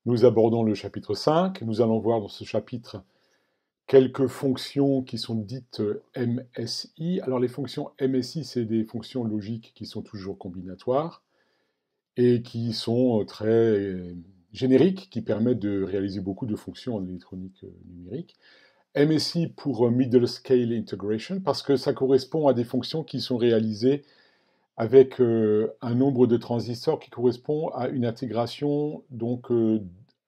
Nous abordons le chapitre 5. Nous allons voir dans ce chapitre quelques fonctions qui sont dites MSI. Alors les fonctions MSI, c'est des fonctions logiques qui sont toujours combinatoires et qui sont très génériques, qui permettent de réaliser beaucoup de fonctions en électronique numérique. MSI pour Middle Scale Integration, parce que ça correspond à des fonctions qui sont réalisées avec un nombre de transistors qui correspond à une intégration donc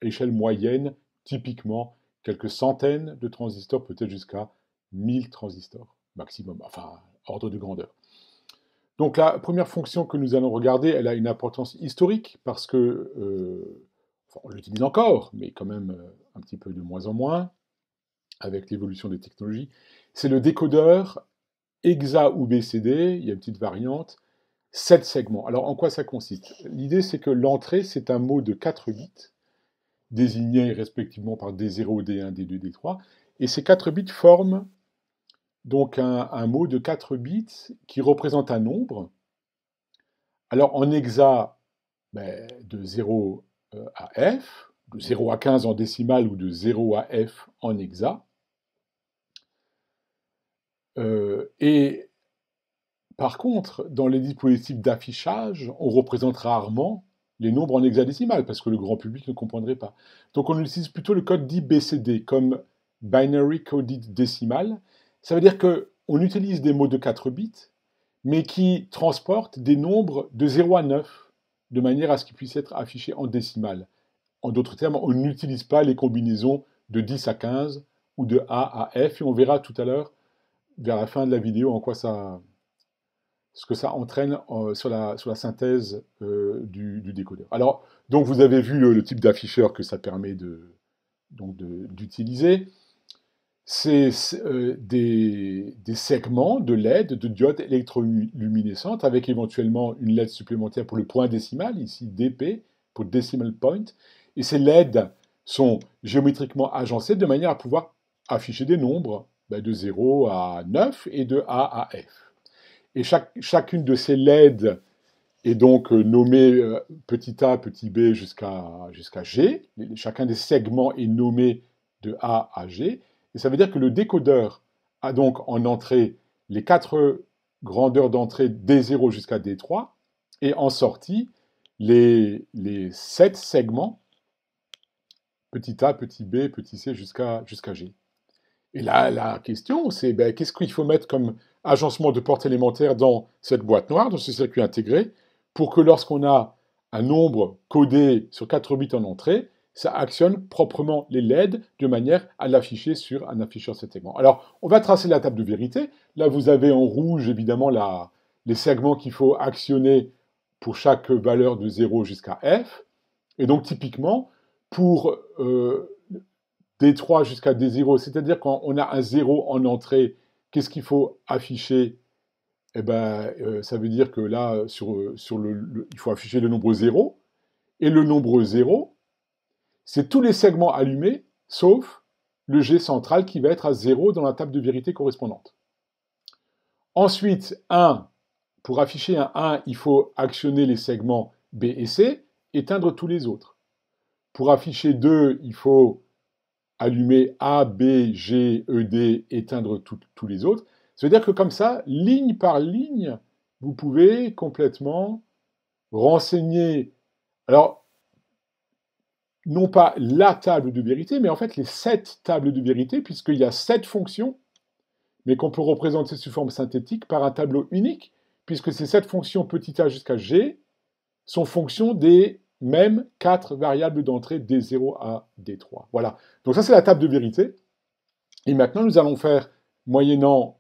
échelle moyenne, typiquement quelques centaines de transistors, peut-être jusqu'à 1000 transistors maximum, enfin ordre de grandeur. Donc la première fonction que nous allons regarder, elle a une importance historique parce que on l'utilise encore, mais quand même un petit peu de moins en moins avec l'évolution des technologies. C'est le décodeur hexa ou BCD, il y a une petite variante, 7 segments. Alors, en quoi ça consiste? L'idée, c'est que l'entrée, c'est un mot de 4 bits, désignés respectivement par D0, D1, D2, D3, et ces 4 bits forment donc un mot de 4 bits qui représente un nombre. Alors, en hexa, de 0 à F, de 0 à 15 en décimale ou de 0 à F en hexa. Et par contre, dans les dispositifs d'affichage, on représente rarement les nombres en hexadécimal, parce que le grand public ne comprendrait pas. Donc on utilise plutôt le code dit BCD, comme Binary Coded Decimal. Ça veut dire qu'on utilise des mots de 4 bits, mais qui transportent des nombres de 0 à 9, de manière à ce qu'ils puissent être affichés en décimale. En d'autres termes, on n'utilise pas les combinaisons de 10 à 15 ou de A à F, et on verra tout à l'heure, vers la fin de la vidéo, en quoi ce que ça entraîne sur la synthèse du décodeur. Alors, donc vous avez vu le type d'afficheur que ça permet d'utiliser. C'est des segments de LED, de diodes électroluminescentes, avec éventuellement une LED supplémentaire pour le point décimal, ici DP, pour Decimal Point. Et ces LED sont géométriquement agencés de manière à pouvoir afficher des nombres de 0 à 9 et de A à F. Et chacune de ces LED est donc nommée petit a, petit b jusqu'à G. Chacun des segments est nommé de A à G. Et ça veut dire que le décodeur a donc en entrée les 4 grandeurs d'entrée D0 jusqu'à D3, et en sortie les 7 segments petit a, petit b, petit c jusqu'à G. Et là, la question, c'est qu'est-ce qu'il faut mettre comme agencement de porte élémentaire dans cette boîte noire, dans ce circuit intégré, pour que lorsqu'on a un nombre codé sur 4 bits en entrée, ça actionne proprement les LED de manière à l'afficher sur un afficheur 7 segments. Alors, on va tracer la table de vérité. Là, vous avez en rouge, évidemment, les segments qu'il faut actionner pour chaque valeur de 0 jusqu'à F. Et donc, typiquement, pour D3 jusqu'à D0, c'est-à-dire quand on a un 0 en entrée, qu'est-ce qu'il faut afficher? Ça veut dire que là, il faut afficher le nombre 0, et le nombre 0, c'est tous les segments allumés, sauf le G central qui va être à 0 dans la table de vérité correspondante. Ensuite, 1, pour afficher un 1, il faut actionner les segments B et C, éteindre tous les autres. Pour afficher 2, il faut allumer A, B, G, E, D, éteindre tous les autres. Ça veut dire que comme ça, ligne par ligne, vous pouvez complètement renseigner, alors, non pas la table de vérité, mais en fait les 7 tables de vérité, puisqu'il y a 7 fonctions, mais qu'on peut représenter sous forme synthétique par un tableau unique, puisque ces 7 fonctions petit a jusqu'à G sont fonctions des mêmes 4 variables d'entrée D0 à D3. Voilà. Donc ça, c'est la table de vérité. Et maintenant, nous allons faire, moyennant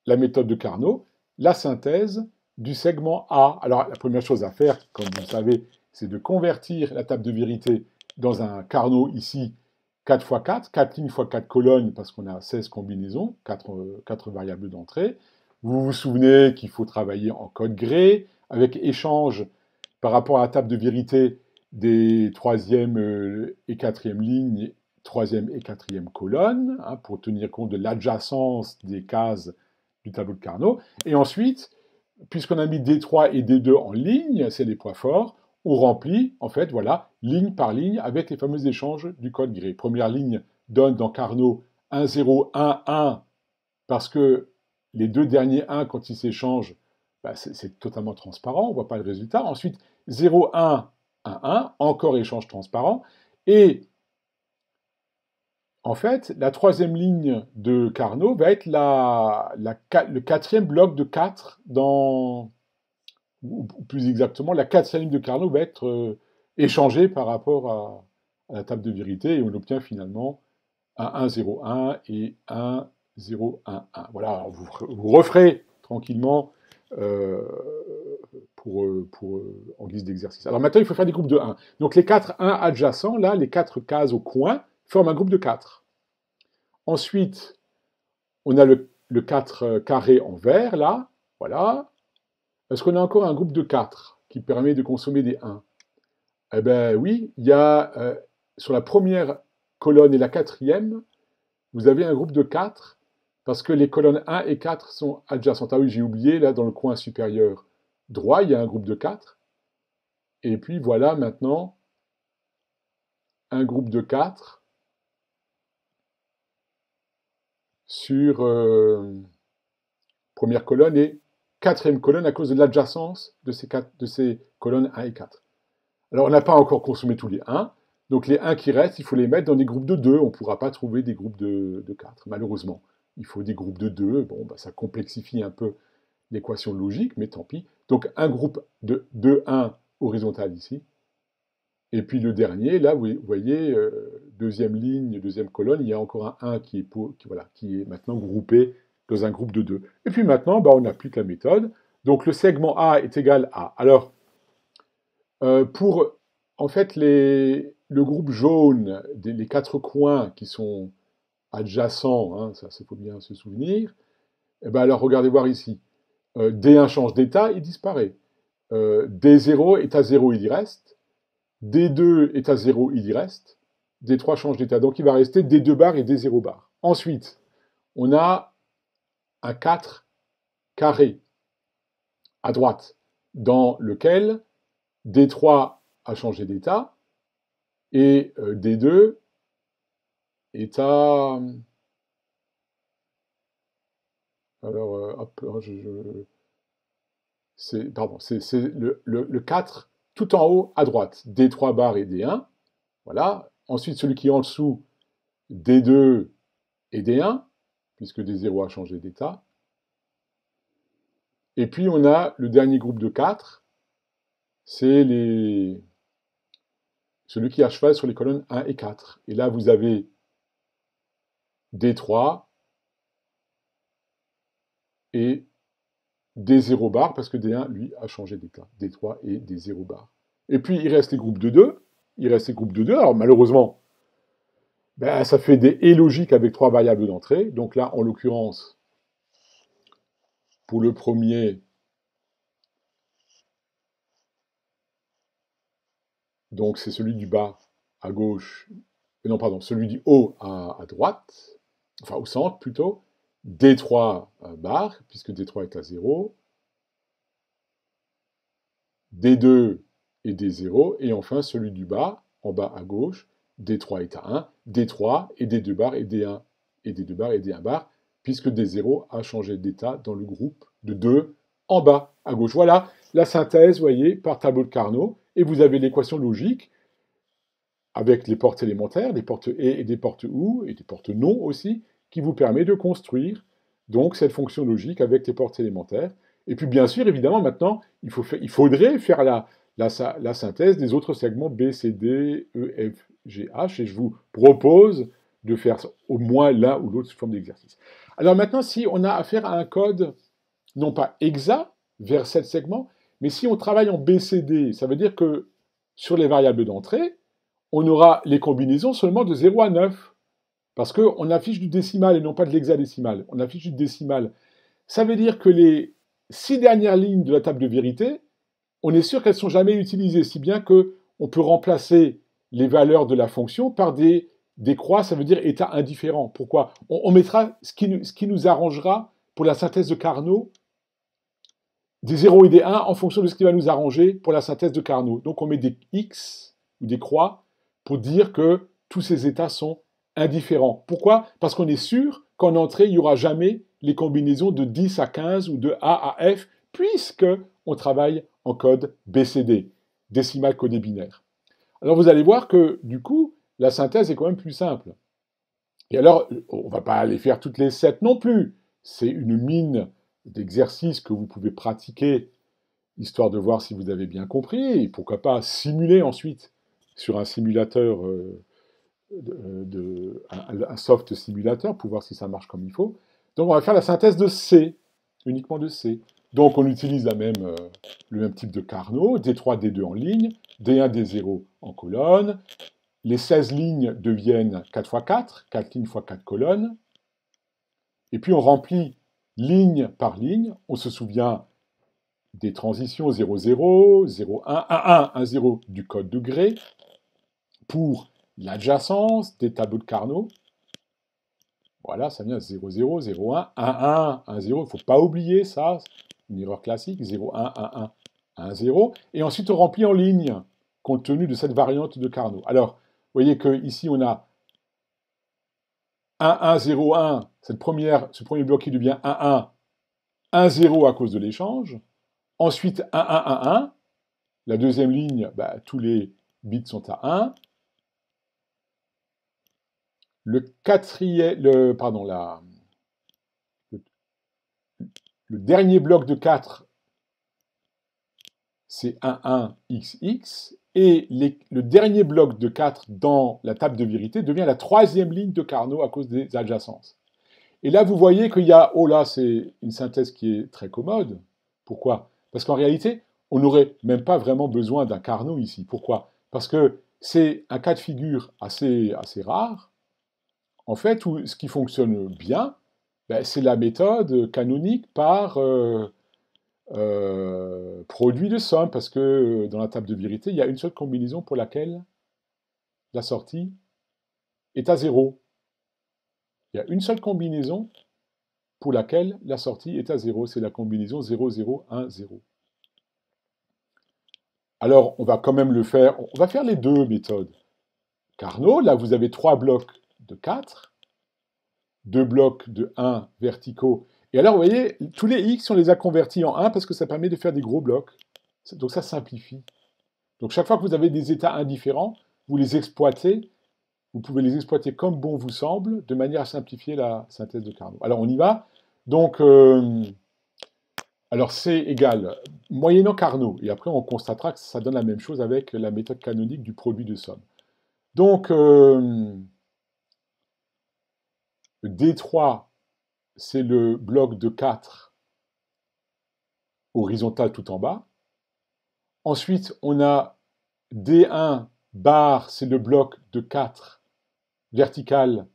la méthode de Carnot, la synthèse du segment A. Alors, la première chose à faire, comme vous le savez, c'est de convertir la table de vérité dans un Carnot ici, 4 x 4, 4 lignes x 4 colonnes, parce qu'on a 16 combinaisons, 4 variables d'entrée. Vous vous souvenez qu'il faut travailler en code gré, avec échange par rapport à la table de vérité des 3e et 4e lignes, 3e et 4e colonnes, pour tenir compte de l'adjacence des cases du tableau de Carnot. Et ensuite, puisqu'on a mis D3 et D2 en ligne, c'est des poids forts, on remplit, en fait, voilà, ligne par ligne, avec les fameux échanges du code gré. Première ligne donne dans Carnot 1, 0, 1, 1, parce que les deux derniers 1, quand ils s'échangent, bah, c'est totalement transparent, on ne voit pas le résultat. Ensuite, 0, 1, 1, 1, encore échange transparent. Et en fait, la troisième ligne de Carnot va être le quatrième bloc de 4 ou plus exactement, la quatrième ligne de Carnot va être échangée par rapport à la table de vérité et on obtient finalement un 1, 0, 1 et 1, 0, 1, 1. Voilà, vous referez tranquillement en guise d'exercice. Alors maintenant, il faut faire des groupes de 1. Donc les 4 1 adjacents, là, les 4 cases au coin, forment un groupe de 4. Ensuite, on a le 4 carré en vert, là, voilà. Est-ce qu'on a encore un groupe de 4 qui permet de consommer des 1? Eh bien oui, il y a sur la première colonne et la quatrième, vous avez un groupe de 4 parce que les colonnes 1 et 4 sont adjacentes. Ah oui, j'ai oublié, là, dans le coin supérieur droit, il y a un groupe de 4. Et puis voilà maintenant un groupe de 4 sur première colonne et quatrième colonne à cause de l'adjacence de ces colonnes 1 et 4. Alors on n'a pas encore consommé tous les 1, donc les 1 qui restent, il faut les mettre dans des groupes de 2. On ne pourra pas trouver des groupes de 4, malheureusement. Il faut des groupes de 2. Bon, bah, ça complexifie un peu l'équation logique, mais tant pis. Donc un groupe de 2, 1 horizontal ici. Et puis le dernier, là, vous voyez, deuxième ligne, deuxième colonne, il y a encore un 1 qui est maintenant groupé dans un groupe de 2. Et puis maintenant, bah, on applique la méthode. Donc le segment A est égal à... Alors, pour, en fait, le groupe jaune, les 4 coins qui sont adjacents, hein, ça, faut bien se souvenir, eh ben alors regardez voir ici. D1 change d'état, il disparaît. D0 est à 0, il y reste. D2 est à 0, il y reste. D3 change d'état. Donc il va rester D2 bar et D0 bar. Ensuite, on a un 4 carré à droite, dans lequel D3 a changé d'état et D2 est à... Alors, hop, c'est le 4 tout en haut à droite, D3 bar et D1. Voilà. Ensuite, celui qui est en dessous, D2 et D1, puisque D0 a changé d'état. Et puis, on a le dernier groupe de 4, c'est celui qui est à cheval sur les colonnes 1 et 4. Et là, vous avez D3 et D0 bar, parce que D1, lui, a changé d'état. D3 et D0 bar. Et puis, il reste les groupes de 2. Alors, malheureusement, ben, ça fait des et logiques avec 3 variables d'entrée. Donc là, en l'occurrence, pour le premier, donc c'est celui du bas à gauche, non, pardon, celui du haut à droite, enfin au centre plutôt, D3 bar, puisque D3 est à 0, D2 et D0, et enfin celui du bas, en bas à gauche, D3 est à 1, D3 et D2 bar et D1, et D2 bar et D1 bar, puisque D0 a changé d'état dans le groupe de 2 en bas à gauche. Voilà la synthèse, vous voyez, par tableau de Carnot, et vous avez l'équation logique avec les portes élémentaires, des portes et des portes ou, et des portes non aussi, qui vous permet de construire donc cette fonction logique avec les portes élémentaires. Et puis bien sûr, évidemment, maintenant, il faudrait faire la synthèse des autres segments B, C, D, E, F, G, H, et je vous propose de faire au moins l'un ou l'autre sous forme d'exercice. Alors maintenant, si on a affaire à un code, non pas exact, vers 7 segments, mais si on travaille en BCD, ça veut dire que sur les variables d'entrée, on aura les combinaisons seulement de 0 à 9. Parce qu'on affiche du décimal et non pas de l'hexadécimal. On affiche du décimal. Ça veut dire que les 6 dernières lignes de la table de vérité, on est sûr qu'elles ne sont jamais utilisées, si bien qu'on peut remplacer les valeurs de la fonction par des croix, ça veut dire état indifférent. Pourquoi ? On mettra ce qui nous arrangera pour la synthèse de Carnot des 0 et des 1 en fonction de ce qui va nous arranger pour la synthèse de Carnot. Donc on met des X ou des croix pour dire que tous ces états sont indifférents. Pourquoi? Parce qu'on est sûr qu'en entrée, il n'y aura jamais les combinaisons de 10 à 15 ou de A à F, puisque on travaille en code BCD, décimal codé binaire. Alors vous allez voir que du coup, la synthèse est quand même plus simple. Et alors, on ne va pas aller faire toutes les 7 non plus. C'est une mine d'exercices que vous pouvez pratiquer, histoire de voir si vous avez bien compris, et pourquoi pas simuler ensuite sur un simulateur, un soft simulateur, pour voir si ça marche comme il faut. Donc on va faire la synthèse de C, uniquement de C. Donc on utilise le même type de Carnot, D3, D2 en ligne, D1, D0 en colonne. Les 16 lignes deviennent 4 x 4, 4 lignes x 4 colonnes. Et puis on remplit ligne par ligne. On se souvient des transitions 0, 0, 0, 1, 1, 1, 1, 0 du code de Gray pour l'adjacence des tableaux de Carnot. Voilà, ça vient 0, 0, 0, 1, 1, 1, 1, 0. Il ne faut pas oublier ça, une erreur classique, 0, 1, 1, 1, 1, 0. Et ensuite, on remplit en ligne, compte tenu de cette variante de Carnot. Alors, vous voyez qu'ici, on a 1, 1, 0, 1, ce premier bloc qui devient 1, 1, 1, 0 à cause de l'échange. Ensuite, 1, 1, 1, 1. La deuxième ligne, tous les bits sont à 1. Le dernier bloc de 4, c'est 1, 1, XX. Et le dernier bloc de 4 dans la table de vérité devient la troisième ligne de Carnot à cause des adjacences. Et là, vous voyez qu'il y a, oh là, c'est une synthèse qui est très commode. Pourquoi? Parce qu'en réalité, on n'aurait même pas vraiment besoin d'un Carnot ici. Pourquoi? Parce que c'est un cas de figure assez rare, en fait, où ce qui fonctionne bien, c'est la méthode canonique par produit de somme, parce que dans la table de vérité, il y a une seule combinaison pour laquelle la sortie est à 0. Il y a une seule combinaison pour laquelle la sortie est à 0, c'est la combinaison 0, 0, 1, 0. Alors, on va quand même le faire, on va faire les deux méthodes. Carnot, là, vous avez 3 blocs de 4, 2 blocs de 1 verticaux. Et alors, vous voyez, tous les X, on les a convertis en 1 parce que ça permet de faire des gros blocs. Donc ça simplifie. Donc chaque fois que vous avez des états indifférents, vous les exploitez, vous pouvez les exploiter comme bon vous semble, de manière à simplifier la synthèse de Carnot. Alors on y va. Donc, alors C égale, moyennant Carnot, et après on constatera que ça donne la même chose avec la méthode canonique du produit de somme. Donc, D3, c'est le bloc de 4 horizontal tout en bas. Ensuite, on a D1 bar, c'est le bloc de 4 vertical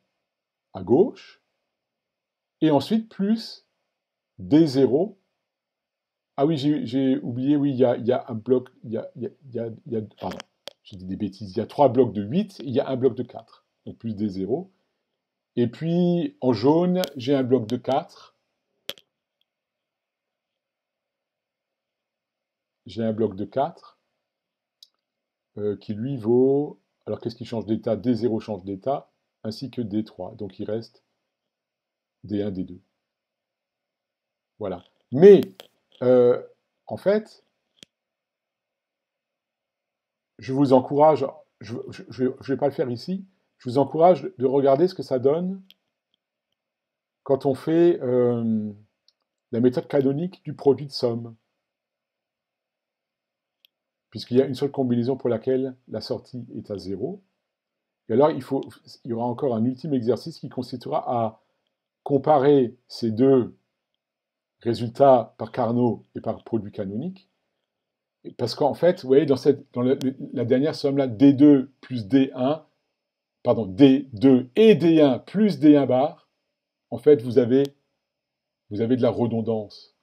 à gauche. Et ensuite, plus D0. Ah oui, j'ai oublié, oui, il y a un bloc, pardon, j'ai dit des bêtises, il y a 3 blocs de 8, et il y a un bloc de 4. Donc plus D0. Et puis, en jaune, j'ai un bloc de 4. J'ai un bloc de 4 qui lui vaut... Alors qu'est-ce qui change d'état? D0 change d'état, ainsi que D3. Donc il reste D1, D2. Voilà. Mais, en fait, je vous encourage, je ne vais pas le faire ici, je vous encourage de regarder ce que ça donne quand on fait la méthode canonique du produit de somme. Puisqu'il y a une seule combinaison pour laquelle la sortie est à 0. Et alors, il y aura encore un ultime exercice qui consistera à comparer ces deux résultats par Carnot et par produit canonique. Parce qu'en fait, vous voyez, dans la dernière somme-là, D2 plus D1, pardon, D2 et D1 plus D1 bar, en fait, vous avez de la redondance.